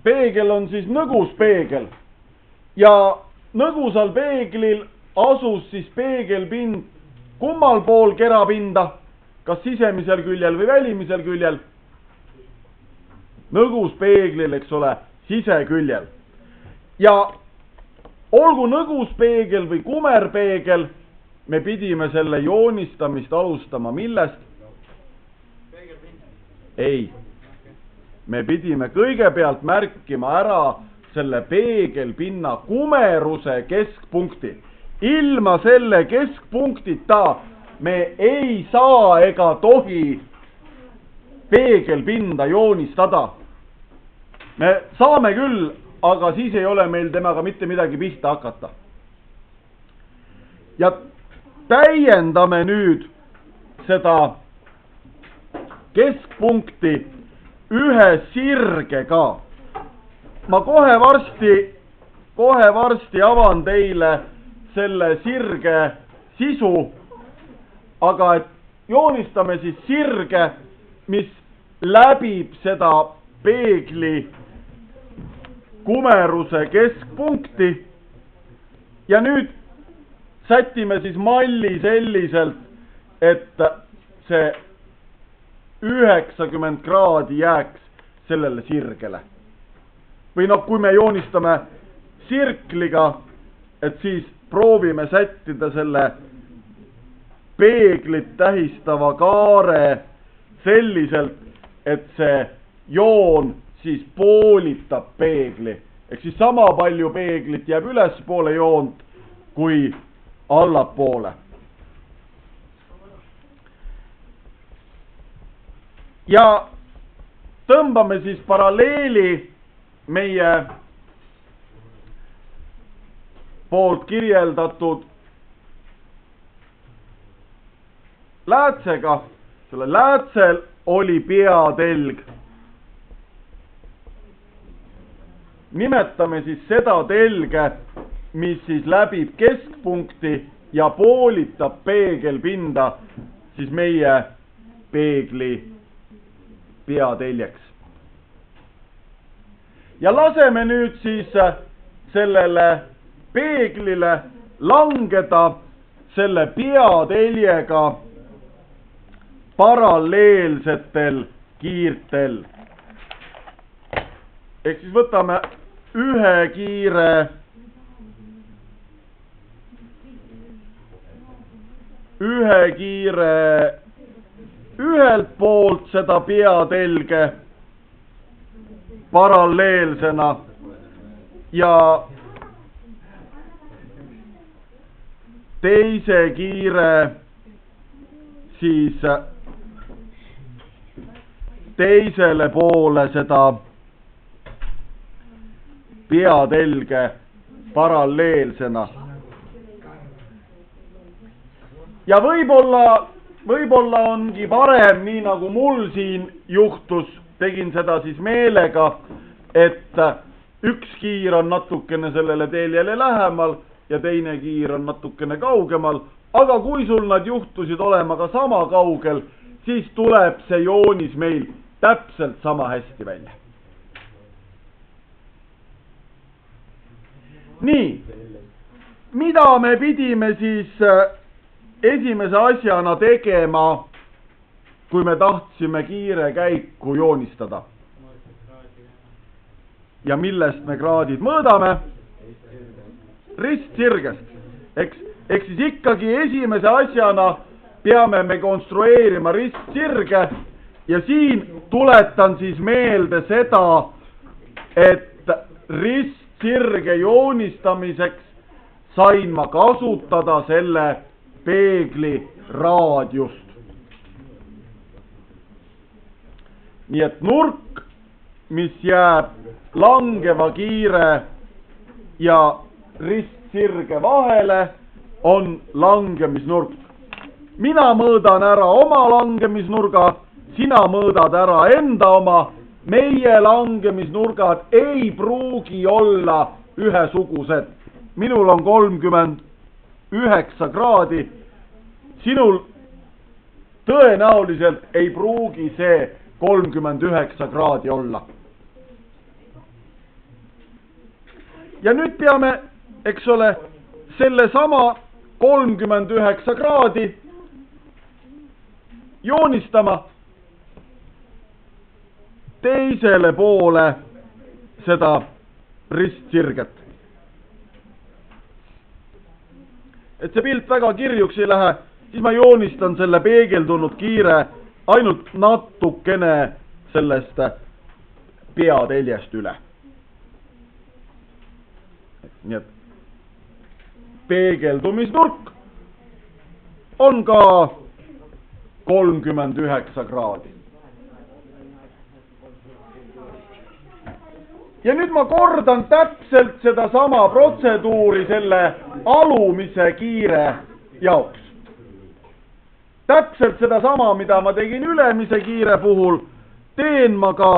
peegel on siis nõgus peegel ja nõgusal peeglil asus siis peegelpind kummal pool kerapinda, kas sisemisel küljel või välimisel küljel? Nõgus peeglil, eks ole, siseküljel. Ja olgu nõgus peegel või kumerpeegel, me pidime selle joonistamist alustama millest? Ei, me pidime kõigepealt märkima ära selle peegelpinna kumeruse keskpunkti. Ilma selle keskpunktita me ei saa ega tohi peegelpinda joonistada. Me saame küll, aga siis ei ole meil temaga mitte midagi pihta hakata. Ja täiendame nüüd seda keskpunkti ühe sirgega. Ma kohe varsti avan teile selle sirge sisu, aga et joonistame siis sirge, mis läbib seda peegli kumeruse keskpunkti ja nüüd sätime siis malli selliselt, et see 90 kraadi jääks sellele sirgele. Või noh, kui me joonistame sirkliga, et siis proovime sättida selle peeglit tähistava kaare selliselt, et see joon siis poolitab peegli. Ehk siis sama palju peeglit jääb ülespoole joont kui allapoole. Ja tõmbame siis paralleeli meie poolt kirjeldatud läätsega. Selle läätsel oli peatelg. Nimetame siis seda telge, mis siis läbib keskpunkti ja poolitab peegelpinda siis meie peegli peateljeks. Ja laseme nüüd siis sellele peeglile langeda selle peateljega paralleelsetel kiirtel. Ehk siis võtame ühe kiire ühelt poolt seda peatelge paralleelsena ja teise kiire siis teisele poole seda peatelge paralleelsena. Ja võib-olla ongi parem, nii nagu mul siin juhtus, tegin seda siis meelega, et üks kiir on natukene sellele teljele lähemal ja teine kiir on natukene kaugemal, aga kui sul nad juhtusid olema ka sama kaugel, siis tuleb see joonis meil täpselt sama hästi välja. Nii, mida me pidime siis esimese asjana tegema, kui me tahtsime kiire käiku joonistada? Ja millest me kraadid mõõdame? Ristsirgest. Eks siis ikkagi esimese asjana peame me konstrueerima ristsirge ja siin tuletan siis meelde seda, et ristsirge joonistamiseks sain ma kasutada selle peegli raadiust. Nii et nurk, mis jääb langeva kiire ja ristsirge vahele, on langemisnurk. Mina mõõdan ära oma langemisnurga, sina mõõdad ära enda oma. Meie langemisnurgad ei pruugi olla ühesugused. Minul on 39 kraadi, sinul tõenäoliselt ei pruugi see 39 kraadi olla. ja nüüd peame, eks ole, selle sama 39 kraadi joonistama teisele poole seda ristsirget. Et see pilt väga kirjuks ei lähe, siis ma joonistan selle peegeldunud kiire ainult natukene sellest peateljest üle. Nii et peegeldumisnurk on ka 39 kraadi. Ja nüüd ma kordan täpselt seda sama protseduuri selle alumise kiire jaoks. Täpselt seda sama, mida ma tegin ülemise kiire puhul, teen ma ka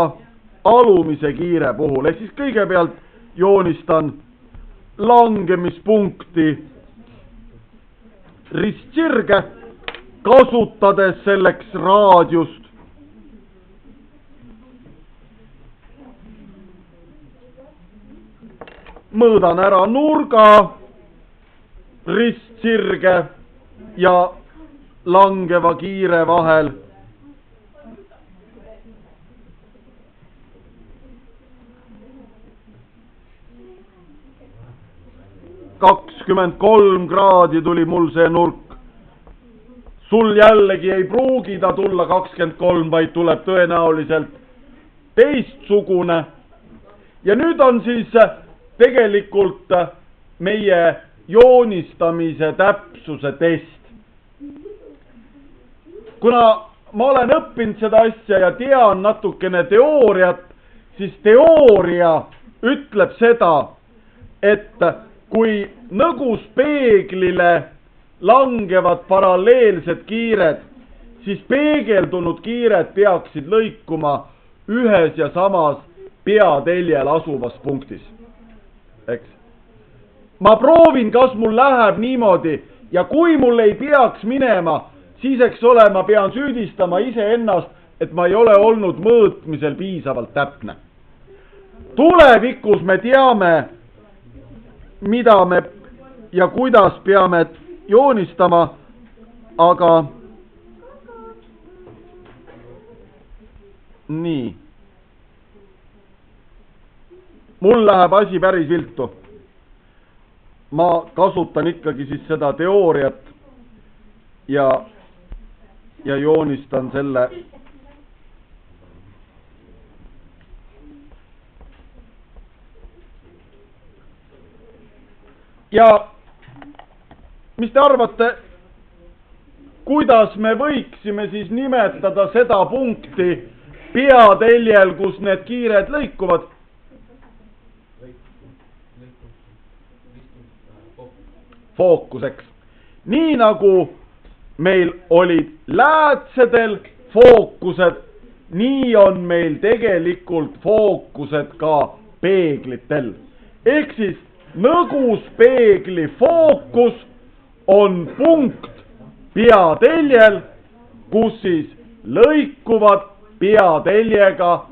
alumise kiire puhul. Ehk siis kõigepealt joonistan langemispunkti ristsirge, kasutades selleks raadiust. Mõõdan ära nurga, ristsirge ja langeva kiire vahel. $23 kraadi tuli mul see nurk. Sul jällegi ei pruugi ta tulla 23, vaid tuleb tõenäoliselt teistsugune. Ja nüüd on siis tegelikult meie joonistamise täpsuse test. Kuna ma olen õppinud seda asja ja tean natukene teooriat, siis teooria ütleb seda, et kui nõguspeeglile langevad paralleelsed kiired, siis peegeldunud kiired peaksid lõikuma ühes ja samas peateljel asuvas punktis. Eks? Ma proovin, kas mul läheb niimoodi ja kui mul ei peaks minema, siis eks ole, ma pean süüdistama iseennast, et ma ei ole olnud mõõtmisel piisavalt täpne. Tulevikus me teame, mida me ja kuidas peame joonistama, aga nii. Mul läheb asi päris viltu. Ma kasutan ikkagi siis seda teooriat ja joonistan selle ja mis te arvate, kuidas me võiksime siis nimetada seda punkti peateljel, kus need kiired lõikuvad? Fookuseks. Nii nagu meil olid läätsedel fookused, nii on meil tegelikult fookused ka peeglitel. Ehk siis nõguspeegli fookus on punkt peateljel, kus siis lõikuvad peateljega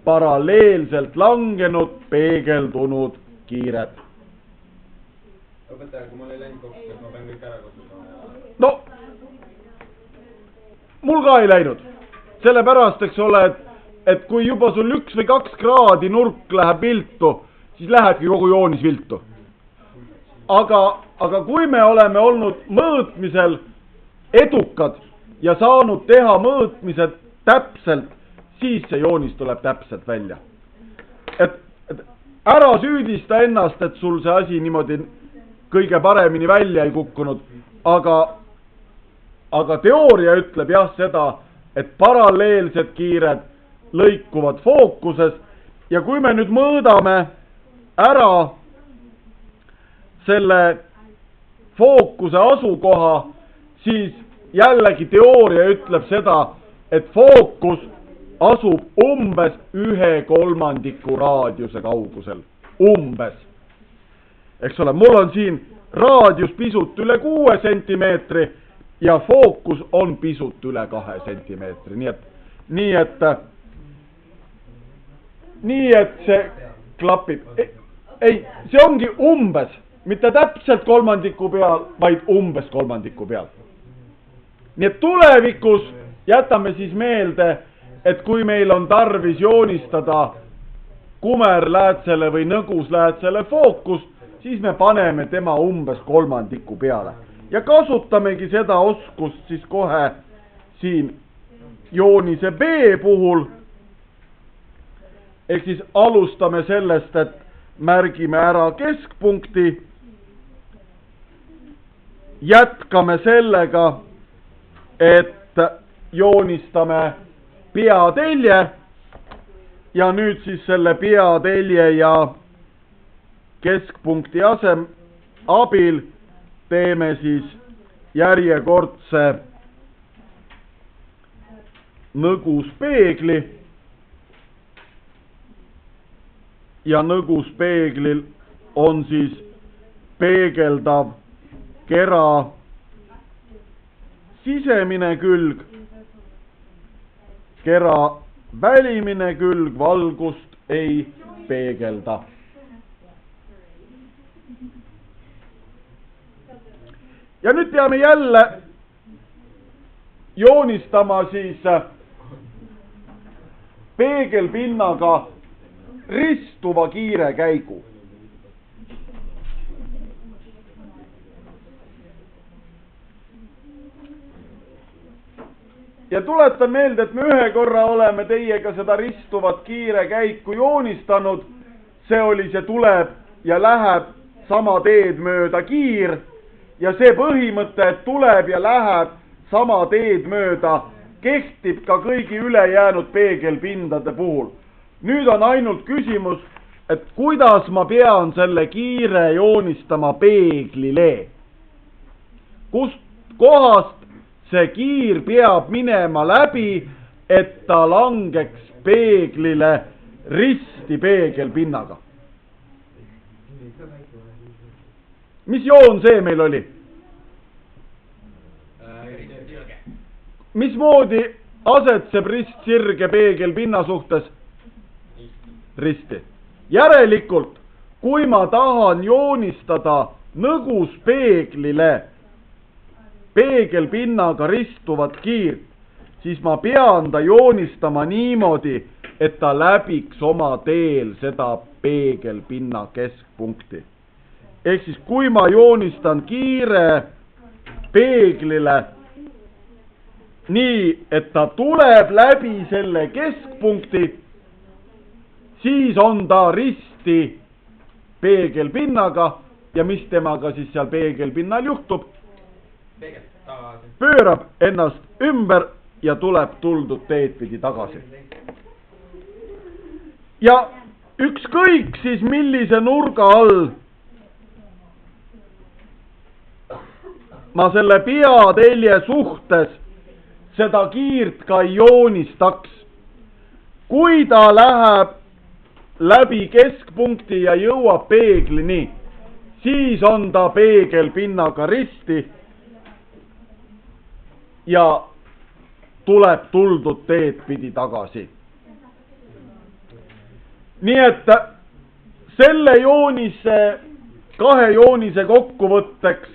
paralleelselt langenud peegeldunud kiired. Õpetaja, kui mul ei läinud kokku, et ma pean kõik ära kasutama. No, mul ka ei läinud. Sellepärast, eks ole, et kui juba sul 1 või 2 kraadi nurk läheb viltu, siis lähebki kogu joonis viltu. Aga kui me oleme olnud mõõtmisel edukad ja saanud teha mõõtmised täpselt, siis see joonis tuleb täpselt välja. Et ära süüdista ennast, et sul see asi niimoodi kõige paremini välja ei kukkunud, aga teooria ütleb jah seda, et paralleelsed kiired lõikuvad fookuses ja kui me nüüd mõõdame ära selle fookuse asukoha, siis jällegi teooria ütleb seda, et fookus asub umbes 1/3 raadiuse kaugusel. Umbes. Eks ole, mul on siin raadius pisut üle 6 sentimeetri ja fookus on pisut üle 2 sentimeetri. Nii et see klapib. ei, see ongi umbes, mitte täpselt kolmandiku peal, vaid umbes kolmandiku peal. Nii et tulevikus jätame siis meelde, et kui meil on tarvis joonistada kumerläätsele või nõgusläätsele fookust, siis me paneme tema umbes kolmandiku peale. Ja kasutamegi seda oskust siis kohe siin joonise B puhul. Ehk siis alustame sellest, et märgime ära keskpunkti. Jätkame sellega, et joonistame peatelje ja nüüd siis selle peatelje ja keskpunkti abil teeme siis järjekordse nõguspeegli ja nõguspeeglil on siis peegeldav kera sisemine külg, kera välimine külg valgust ei peegelda. Ja nüüd peame jälle joonistama siis peegelpinnaga ristuva kiire käigu. Ja tuletan meelde, et me ühe korra oleme teiega seda ristuvat kiire käiku joonistanud. See oli, see tuleb ja läheb sama teed mööda kiir. Ja see põhimõte, et tuleb ja läheb sama teed mööda, kehtib ka kõigi ülejäänud peegelpindade puhul. Nüüd on ainult küsimus, et kuidas ma pean selle kiire joonistama peeglile. Kust kohast see kiir peab minema läbi, et ta langeks peeglile risti peegelpinnaga. Mis joon see meil oli? Mismoodi asetseb ristsirge peegelpinna suhtes? Risti. Järelikult, kui ma tahan joonistada nõguspeeglile peegelpinnaga ristuvat kiirt, siis ma pean ta joonistama niimoodi, et ta läbiks oma teel seda peegelpinna keskpunkti. Ehk siis kui ma joonistan kiire peeglile nii, et ta tuleb läbi selle keskpunkti, siis on ta risti peegelpinnaga ja mis temaga siis seal peegelpinnal juhtub? Pöörab ennast ümber ja tuleb tuldud teed pidi tagasi. Ja ükskõik siis millise nurga all ma selle peatelje suhtes seda kiirt ka ei joonistaks. Kui ta läheb läbi keskpunkti ja jõuab peeglini, siis on ta peegelpinnaga risti ja tuleb tuldud teed pidi tagasi. Nii et selle joonise, kahe joonise kokkuvõtteks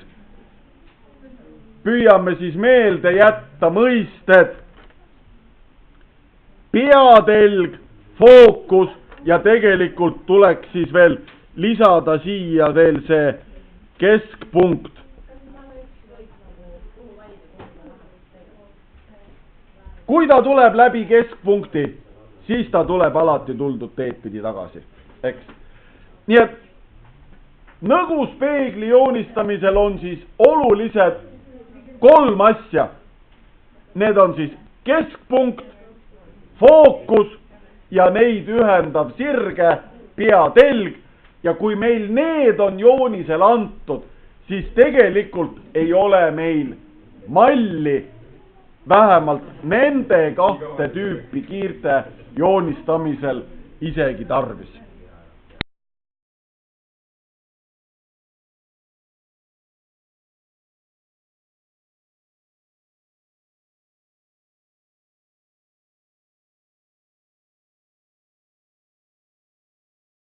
püüame siis meelde jätta mõisted peatelg, fookus ja tegelikult tuleks siis veel lisada siia veel see keskpunkt. Kui ta tuleb läbi keskpunkti, siis ta tuleb alati tuldud teed pidi tagasi. Eks? Nii et nõguspeegli joonistamisel on siis olulised 3 asja. Need on siis keskpunkt, fookus ja neid ühendav sirge peatelg. Ja kui meil need on joonisel antud, siis tegelikult ei ole meil malli vähemalt nende 2 tüüpi kiirte joonistamisel isegi tarvis.